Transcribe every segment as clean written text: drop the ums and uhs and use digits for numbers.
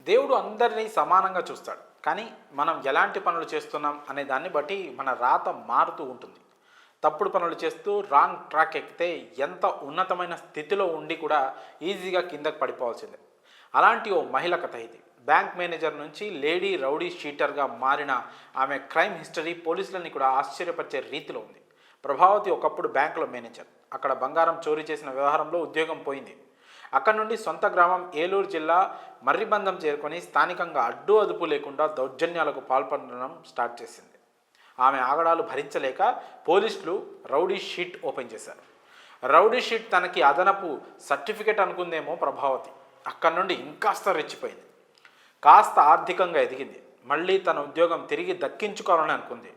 దేవుడు అందరినీ సమానంగా చూస్తాడు. కానీ మనం ఎలాంటి పనులు చేస్తున్నాం అనే దాన్ని బట్టి మన రాత మారుతూ ఉంటుంది. తప్పుడు పనులు చేస్తూ రాంగ్ ట్రాక్ ఎక్కితే ఎంత ఉన్నతమైన స్థితిలో ఉండి కూడా ఈజీగా కిందకు పడిపోవాల్సిందే. అలాంటి ఓ మహిళ కథ ఇది. బ్యాంక్ మేనేజర్ నుంచి లేడీ రౌడీ షీటర్గా మారిన ఆమె క్రైమ్ హిస్టరీ పోలీసులని కూడా ఆశ్చర్యపరిచే రీతిలో ఉంది. ప్రభావతి ఒకప్పుడు బ్యాంకులో మేనేజర్. అక్కడ బంగారం చోరీ చేసిన వ్యవహారంలో ఉద్యోగం పోయింది. అక్కడ నుండి సొంత గ్రామం ఏలూరు జిల్లా మర్రిబందం చేరుకొని స్థానికంగా అడ్డు అదుపు లేకుండా దౌర్జన్యాలకు పాల్పడడం స్టార్ట్ చేసింది. ఆమె ఆగడాలు భరించలేక పోలీసులు రౌడీ షీట్ ఓపెన్ చేశారు. రౌడీ షీట్ తనకి అదనపు సర్టిఫికెట్ అనుకుందేమో ప్రభావతి. అక్కడి నుండి ఇంకాస్త రెచ్చిపోయింది. కాస్త ఆర్థికంగా ఎదిగింది. మళ్ళీ తన ఉద్యోగం తిరిగి దక్కించుకోవాలని అనుకుంది.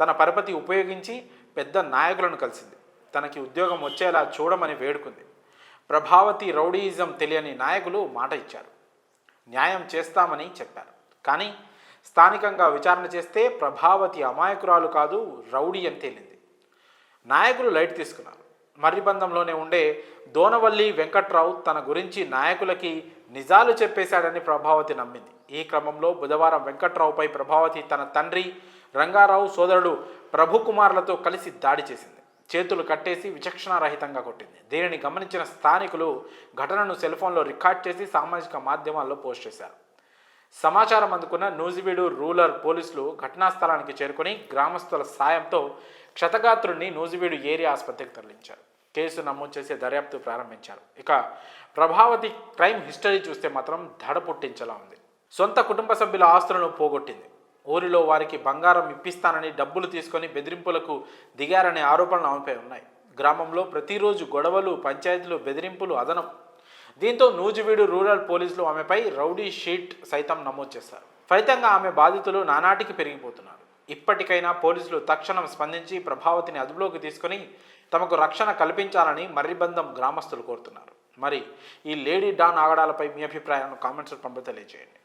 తన పరపతి ఉపయోగించి పెద్ద నాయకులను కలిసింది. తనకి ఉద్యోగం వచ్చేలా చూడమని వేడుకుంది. ప్రభావతి రౌడీయిజం తెలియని నాయకులు మాట ఇచ్చారు. న్యాయం చేస్తామని చెప్పారు. కానీ స్థానికంగా విచారణ చేస్తే ప్రభావతి అమాయకురాలు కాదు, రౌడీ అని తేలింది. నాయకులు లైట్ తీసుకున్నారు. మర్రిబందంలోనే ఉండే దోనవల్లి వెంకట్రావు తన గురించి నాయకులకి నిజాలు చెప్పేశాడని ప్రభావతి నమ్మింది. ఈ క్రమంలో బుధవారం వెంకట్రావుపై ప్రభావతి తన తండ్రి రంగారావు సోదరుడు ప్రభుకుమార్లతో కలిసి దాడి చేసింది. చేతులు కట్టేసి విచక్షణారహితంగా కొట్టింది. దీనిని గమనించిన స్థానికులు ఘటనను సెల్ఫోన్లో రికార్డ్ చేసి సామాజిక మాధ్యమాల్లో పోస్ట్ చేశారు. సమాచారం అందుకున్న నూజివీడు రూరల్ పోలీసులు ఘటనా స్థలానికి చేరుకొని గ్రామస్తుల సాయంతో క్షతగాత్రుడిని నూజివీడు ఏరియా ఆసుపత్రికి తరలించారు. కేసు నమోదు చేసి దర్యాప్తు ప్రారంభించారు. ఇక ప్రభావతి క్రైమ్ హిస్టరీ చూస్తే మాత్రం దడ పుట్టించేలా ఉంది. సొంత కుటుంబ సభ్యుల ఆస్తులను పోగొట్టింది. ఊరిలో వారికి బంగారం ఇప్పిస్తానని డబ్బులు తీసుకొని బెదిరింపులకు దిగారనే ఆరోపణలు ఆమెపై ఉన్నాయి. గ్రామంలో ప్రతిరోజు గొడవలు, పంచాయతీలు, బెదిరింపులు అదనం. దీంతో నూజివీడు రూరల్ పోలీసులు ఆమెపై రౌడీ షీట్ సైతం నమోదు చేశారు. ఫలితంగా ఆమె బాధితులు నానాటికి పెరిగిపోతున్నారు. ఇప్పటికైనా పోలీసులు తక్షణం స్పందించి ప్రభావతిని అదుపులోకి తీసుకొని తమకు రక్షణ కల్పించాలని మర్రిబందం గ్రామస్తులు కోరుతున్నారు. మరి ఈ లేడీ డాన్ ఆగడాలపై మీ అభిప్రాయాలను కామెంట్స్ రూపంలో తెలియజేయండి.